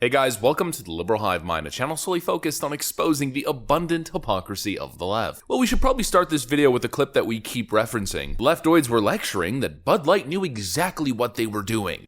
Hey guys, welcome to the Liberal Hive Mind, a channel solely focused on exposing the abundant hypocrisy of the left. Well, we should probably start this video with a clip that we keep referencing. Leftoids were lecturing that Bud Light knew exactly what they were doing.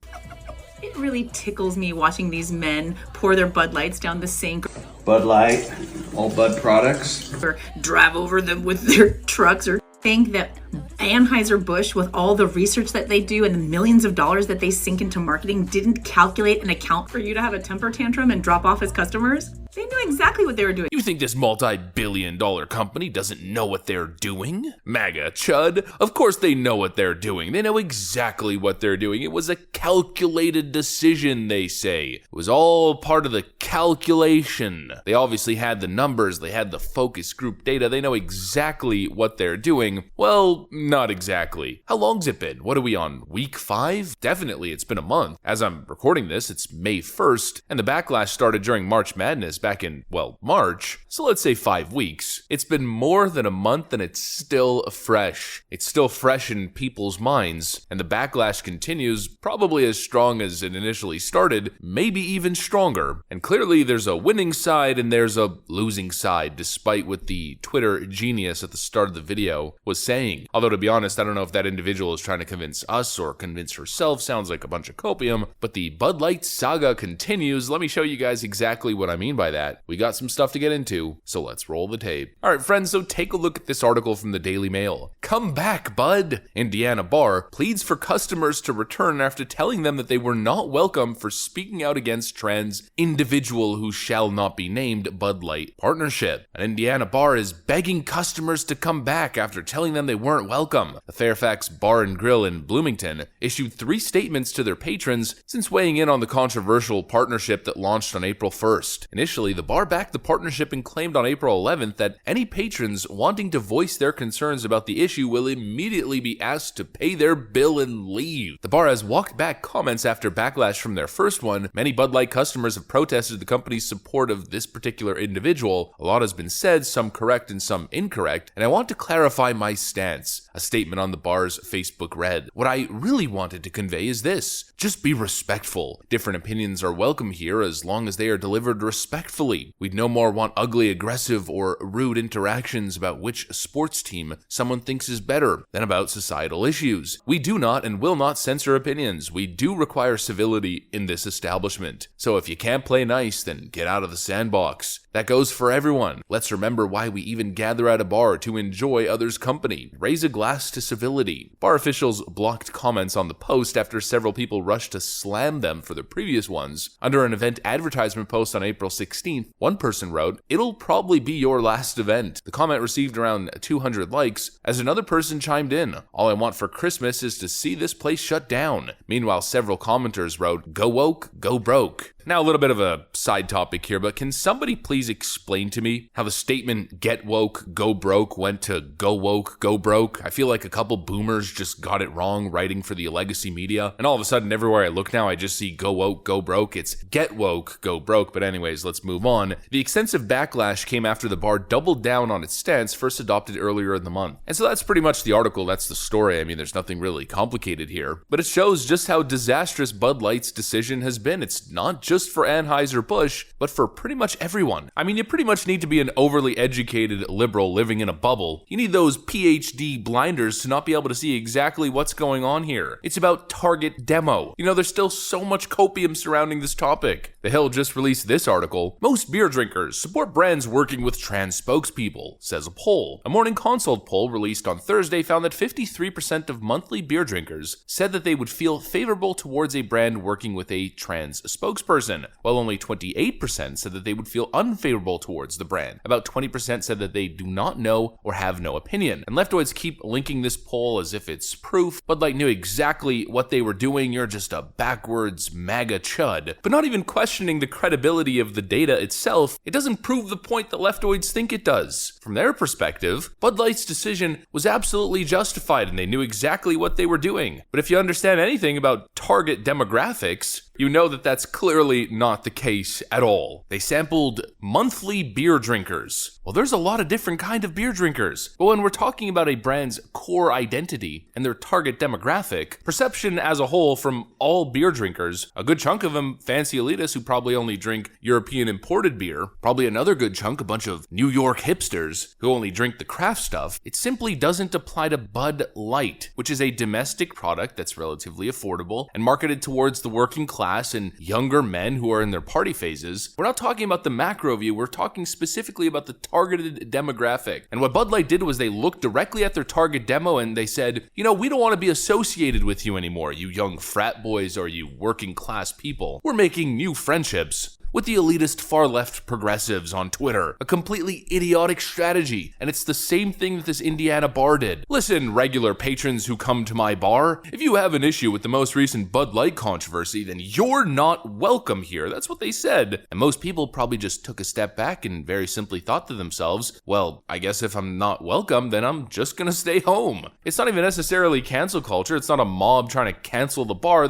It really tickles me watching these men pour their Bud Lights down the sink. Bud Light, all Bud products. Or drive over them with their trucks, or think that Anheuser-Busch, with all the research that they do and the millions of dollars that they sink into marketing, didn't calculate and account for you to have a temper tantrum and drop off as customers. They knew exactly what they were doing. You think this multi-billion-dollar company doesn't know what they're doing? MAGA chud. Of course they know what they're doing. They know exactly what they're doing. It was a calculated decision, they say. It was all part of the calculation. They obviously had the numbers. They had the focus group data. They know exactly what they're doing. Well, not exactly. How long's it been? What are we on? Week 5? Definitely it's been a month. As I'm recording this, it's May 1st, and the backlash started during March Madness back in, well, March, so let's say 5 weeks. It's been more than a month and it's still fresh. It's still fresh in people's minds, and the backlash continues probably as strong as it initially started, maybe even stronger. And clearly there's a winning side and there's a losing side, despite what the Twitter genius at the start of the video was saying. Although to be honest, I don't know if that individual is trying to convince us or convince herself. Sounds like a bunch of copium, but the Bud Light saga continues. Let me show you guys exactly what I mean by that. We got some stuff to get into, so let's roll the tape. Alright friends, so take a look at this article from the Daily Mail. Come back, Bud! Indiana bar pleads for customers to return after telling them that they were not welcome for speaking out against trans individual who shall not be named Bud Light partnership. An Indiana bar is begging customers to come back after telling them they weren't welcome. The Fairfax Bar and Grill in Bloomington issued 3 statements to their patrons since weighing in on the controversial partnership that launched on April 1st. Initially, the bar backed the partnership and claimed on April 11th that any patrons wanting to voice their concerns about the issue will immediately be asked to pay their bill and leave. The bar has walked back comments after backlash from their first one. Many Bud Light customers have protested the company's support of this particular individual. A lot has been said, some correct and some incorrect, and I want to clarify my stance. A statement on the bar's Facebook read, "What I really wanted to convey is this. Just be respectful. Different opinions are welcome here as long as they are delivered respectfully. We'd no more want ugly, aggressive, or rude interactions about which sports team someone thinks is better than about societal issues. We do not and will not censor opinions. We do require civility in this establishment. So if you can't play nice, then get out of the sandbox. That goes for everyone. Let's remember why we even gather at a bar, to enjoy others' company. Raise a glass to civility." Bar officials blocked comments on the post after several people rushed to slam them for the previous ones. Under an event advertisement post on April 16th, one person wrote, "It'll probably be your last event." The comment received around 200 likes, as another person chimed in, "All I want for Christmas is to see this place shut down." Meanwhile, several commenters wrote, "Go woke, go broke." Now a little bit of a side topic here, but can somebody please explain to me how the statement "get woke, go broke" went to "go woke, go broke"? I feel like a couple boomers just got it wrong writing for the legacy media, and all of a sudden everywhere I look now I just see "go woke, go broke." It's "get woke, go broke." But anyways, let's move on. The extensive backlash came after the bar doubled down on its stance first adopted earlier in the month. And so that's pretty much the article, that's the story. I mean, there's nothing really complicated here, but it shows just how disastrous Bud Light's decision has been. It's not just for Anheuser-Busch, but for pretty much everyone. I mean, you pretty much need to be an overly educated liberal living in a bubble. You need those PhD blinders to not be able to see exactly what's going on here. It's about target demo. You know, there's still so much copium surrounding this topic. The Hill just released this article. "Most beer drinkers support brands working with trans spokespeople," says a poll. A Morning Consult poll released on Thursday found that 53% of monthly beer drinkers said that they would feel favorable towards a brand working with a trans spokesperson, while only 28% said that they would feel unfavorable towards the brand. About 20% said that they do not know or have no opinion. And leftoids keep linking this poll as if it's proof. Bud Light knew exactly what they were doing. You're just a backwards MAGA chud. But not even questioning the credibility of the data itself, it doesn't prove the point that leftoids think it does. From their perspective, Bud Light's decision was absolutely justified and they knew exactly what they were doing. But if you understand anything about target demographics, you know that that's clearly not the case at all. They sampled monthly beer drinkers. Well, there's a lot of different kind of beer drinkers, but when we're talking about a brand's core identity and their target demographic, perception as a whole from all beer drinkers, a good chunk of them fancy elitists who probably only drink European imported beer, probably another good chunk a bunch of New York hipsters who only drink the craft stuff, it simply doesn't apply to Bud Light, which is a domestic product that's relatively affordable and marketed towards the working class and younger men who are in their party phases. We're not talking about the macro view, we're talking specifically about the targeted demographic. And what Bud Light did was they looked directly at their target demo and they said, you know, we don't want to be associated with you anymore, you young frat boys or you working class people. We're making new friendships with the elitist far-left progressives on Twitter. A completely idiotic strategy, and it's the same thing that this Indiana bar did. Listen, regular patrons who come to my bar, if you have an issue with the most recent Bud Light controversy, then you're not welcome here. That's what they said. And most people probably just took a step back and very simply thought to themselves, well, I guess if I'm not welcome, then I'm just gonna stay home. It's not even necessarily cancel culture. It's not a mob trying to cancel the bar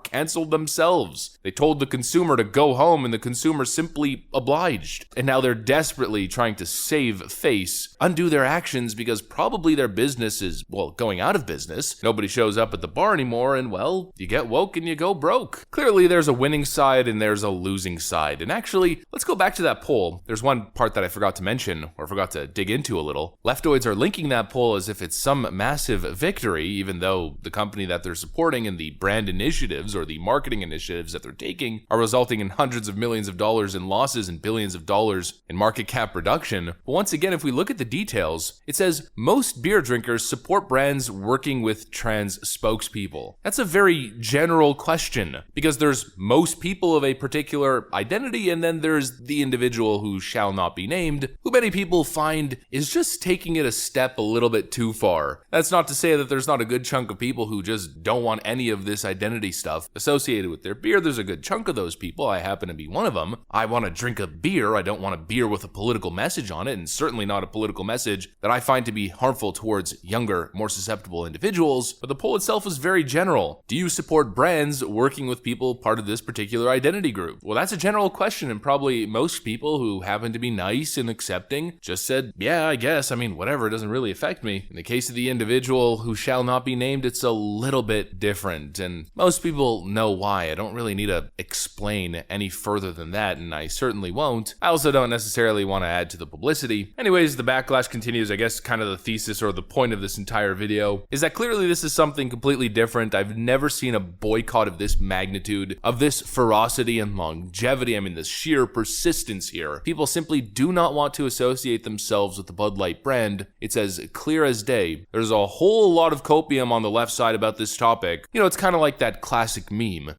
canceled themselves. They told the consumer to go home and the consumer simply obliged. And now they're desperately trying to save face, undo their actions because probably their business is, well, going out of business. Nobody shows up at the bar anymore and, well, you get woke and you go broke. Clearly there's a winning side and there's a losing side. And actually, let's go back to that poll. There's one part that I forgot to mention or forgot to dig into a little. Leftoids are linking that poll as if it's some massive victory, even though the company that they're supporting and the brand initiatives or the marketing initiatives that they're taking are resulting in hundreds of millions of dollars in losses and billions of dollars in market cap reduction. But once again, if we look at the details, it says most beer drinkers support brands working with trans spokespeople. That's a very general question because there's most people of a particular identity and then there's the individual who shall not be named, who many people find is just taking it a step a little bit too far. That's not to say that there's not a good chunk of people who just don't want any of this identity stuff associated with their beer. There's a good chunk of those people. I happen to be one of them. I want to drink a beer. I don't want a beer with a political message on it, and certainly not a political message that I find to be harmful towards younger, more susceptible individuals. But the poll itself is very general. Do you support brands working with people part of this particular identity group? Well, that's a general question, and probably most people who happen to be nice and accepting just said, yeah, I guess. I mean, whatever, it doesn't really affect me. In the case of the individual who shall not be named, it's a little bit different, and most people know why. I don't really need to explain any further than that, and I certainly won't. I also don't necessarily want to add to the publicity. Anyways, the backlash continues. I guess kind of the thesis or the point of this entire video is that clearly this is something completely different. I've never seen a boycott of this magnitude, of this ferocity and longevity. I mean, the sheer persistence here. People simply do not want to associate themselves with the Bud Light brand. It's as clear as day. There's a whole lot of copium on the left side about this topic. You know, it's kind of like that classic meme.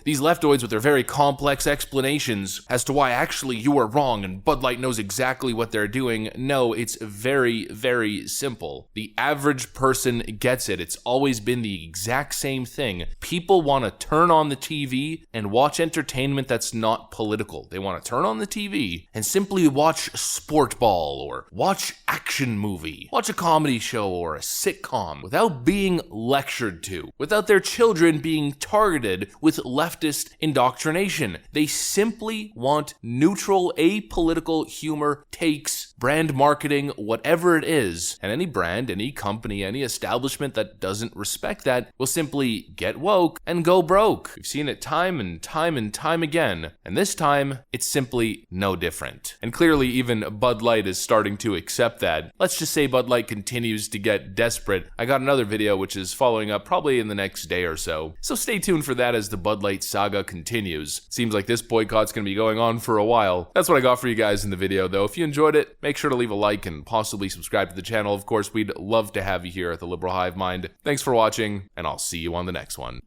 These leftoids with their very complex explanations as to why actually you are wrong and Bud Light knows exactly what they're doing. No, it's very, very simple. The average person gets it. It's always been the exact same thing. People want to turn on the TV and watch entertainment that's not political. They want to turn on the TV and simply watch sport ball or watch action movie, watch a comedy show or a sitcom without being lectured to, without their children being targeted with leftist indoctrination. They simply want neutral, apolitical humor, takes, brand marketing, whatever it is. And any brand, any company, any establishment that doesn't respect that will simply get woke and go broke. We've seen it time and time and time again. And this time, it's simply no different. And clearly, even Bud Light is starting to accept that. Let's just say Bud Light continues to get desperate. I got another video which is following up probably in the next day or so. So stay tuned for that as the Bud Light saga continues. Seems like this boycott's gonna be going on for a while. That's what I got for you guys in the video though. If you enjoyed it, make sure to leave a like and possibly subscribe to the channel. Of course, we'd love to have you here at the Liberal Hive Mind. Thanks for watching, and I'll see you on the next one.